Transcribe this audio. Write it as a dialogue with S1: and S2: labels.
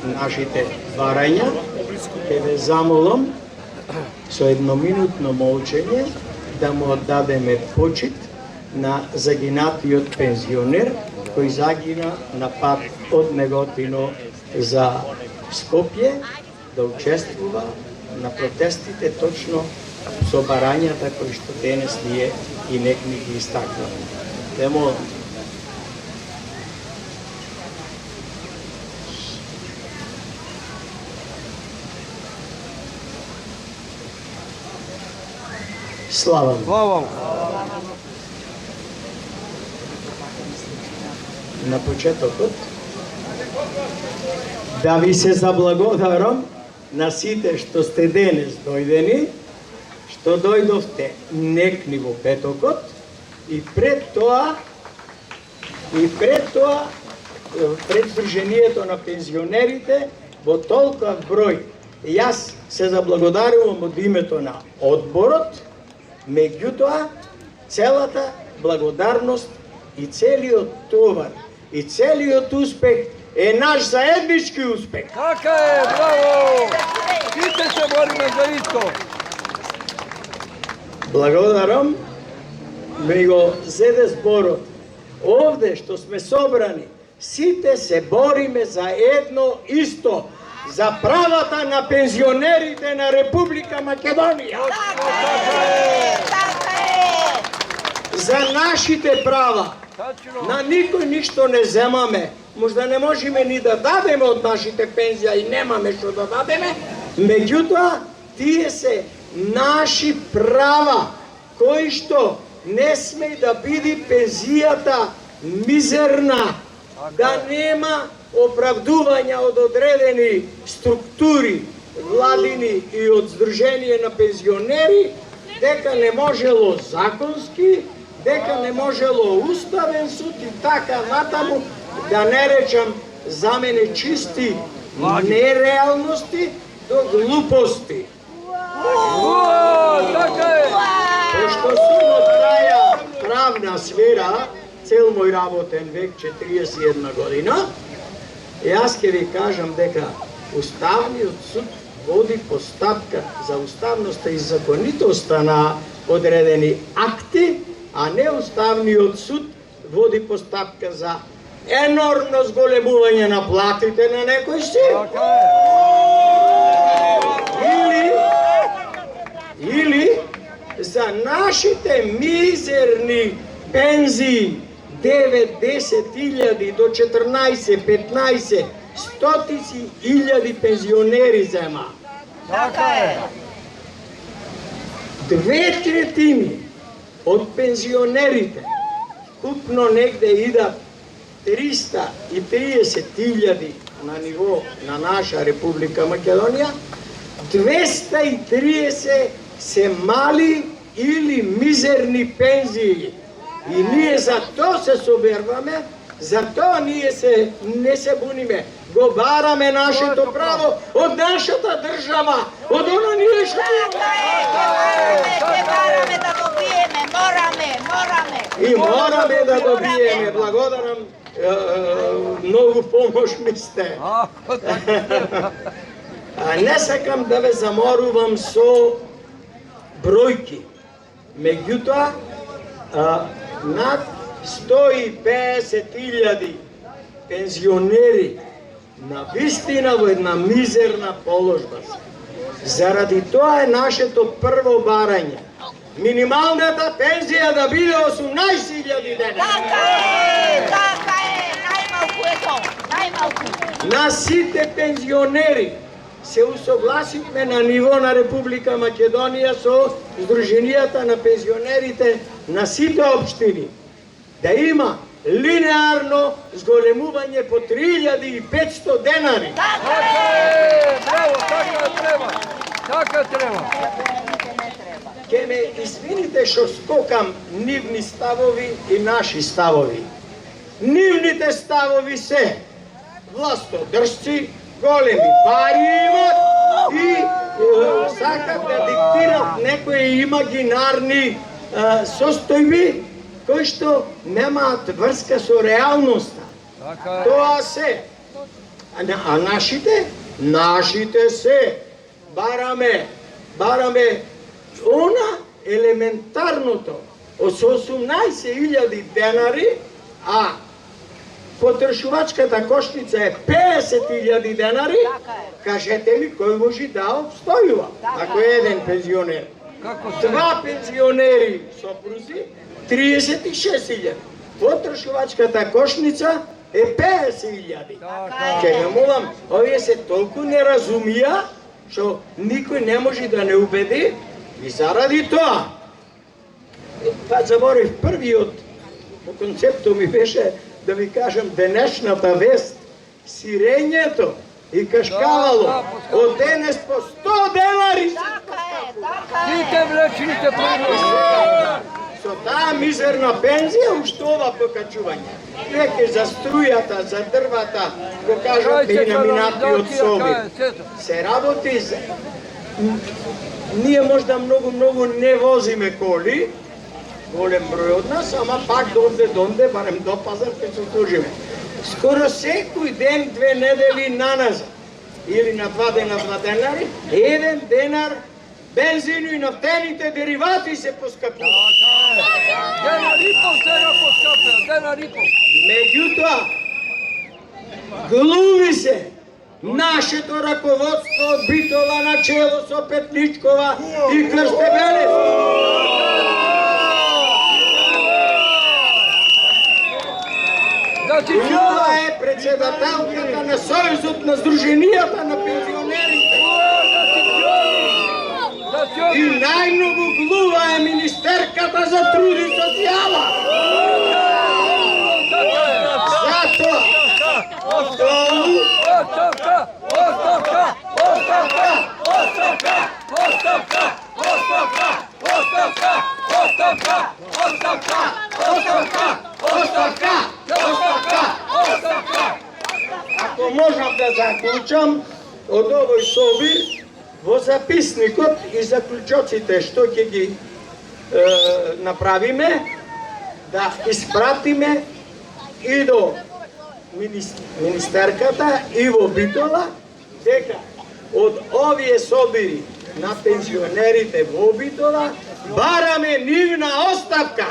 S1: нашите барања, ќе ве замолам со едноминутно молчење да му оддадеме почит на загинатиот пензионер кој загина на пат од Неготино за Скопје да учествува на протестите точно со барањата кои што денес ние и некни ги истакнаме. Те молам. Слава му. На почетокот да ви се заблагодарам на сите што сте денес дојдени, што дојдовте некни во петокот и пред тоа пред Сдруженијето на пензионерите во толков број. Јас се заблагодарувам од името на одборот, меѓутоа целата благодарност и целиот товар и целиот успех е наш заеднички успех.
S2: Така е, браво! Сите се бориме за исто.
S1: Благодарам, ми го зеде зборот. Овде што сме собрани, сите се бориме за едно исто, за правата на пензионерите на Република Македонија. За нашите права. На никој ништо не земаме. Можда не можеме ни да дадеме од нашите пензија и немаме што да дадеме, меѓутоа тие се наши права, кои што не сме да биде пензијата мизерна, да нема оправдувања од одредени структури, владини и од Сдружение на пензионери, дека не можело законски, дека не можело уставен суд и така натаму, да не речам за мене чисти нереалности до глупости. Пошто сум од краја правна сфера, цел мој работен век, 41 година, јас ќе ви кажам дека Уставниот суд води постапка за уставноста и законитоста на одредени акти, а не Уставниот суд води постапка за енормно зголемување на платите на некој си. Или за нашите мизерни пензии 9-10 до 14-15 стотици илјади пензионери зема.
S2: Така е.
S1: 2/3 од пензионерите купно негде идат 330.000 на ниво на наша Република Македонија, 230 се мали или мизерни пензии. И ние за тоа се соберваме, за тоа ние не се буниме. Го бараме нашето право од нашата држава, од она ние што
S3: бараме да добиеме, мораме.
S1: И мораме да добиеме. Благодарам, многу помош ми сте. Не сакам да ве заморувам со бројки. Меѓутоа, над 150.000 пензионери на вистина во една мизерна положба. Заради тоа е нашето прво барање. Минималната пензија да биде 18.000 денеса.
S3: Така е, најмалку е тоа, најмалку.
S1: На сите пензионери се усогласивме на ниво на Република Македонија со Сдруженијата на пензионерите на сите општини да има линеарно зголемување по 3.500 денари.
S2: Така е! Браво, така треба.
S1: Ке ме извините што скокам нивни ставови и наши ставови. Нивните ставови се властодржци, големи пари имат и сакат да диктират некои имагинарни состојби кои што немаат врска со реалноста. Тоа се А нашите? Нашите се. Бараме она елементарното со 18.000 денари, а потрошувачката кошница е 50.000 денари. Кажете ми, кој може да обстојува? Ако е еден пензионер. Два пензионери сопрузи, 36.000. Потрошувачката кошница е 50.000. Ке ме молам, овие се толку неразумија, што никој не може да не убеди и заради тоа. Па заборив првиот по концепту ми беше да ви кажам денешната вест, сирењето и кашкавало од денес по 100 денари.
S2: Сите влечените
S1: Со таа мизерна пензија уштова покачување. Веќе за струјата, за дрвата, го кажат и на минатиот соби. Се работи за... Ние можда многу не возиме коли, голем број од нас, ама пак донде, барем до пазар ке се служиме. Скоро секој ден, 2 недели наназад, или на 2 дена, 2 денари, 1 денар бензину и нафтените деривати се поскапуваат.
S2: Денар и пол сега поскапува, денар и пол.
S1: Меѓутоа, глуми се нашето раководство од Битола на чело со Петличкова и Крстебелев. Ова е председателката на Сојузот на Сдруженијата на пензионерите. И најмногу глува е министерката за труд и социјала. Затоа, ако можам да заклучам од овој собир, во записникот и заклучоците што ќе ги направиме, да испратиме и до министерката и во Битола, дека од овие собири на пензионерите во Битола бараме нивна оставка.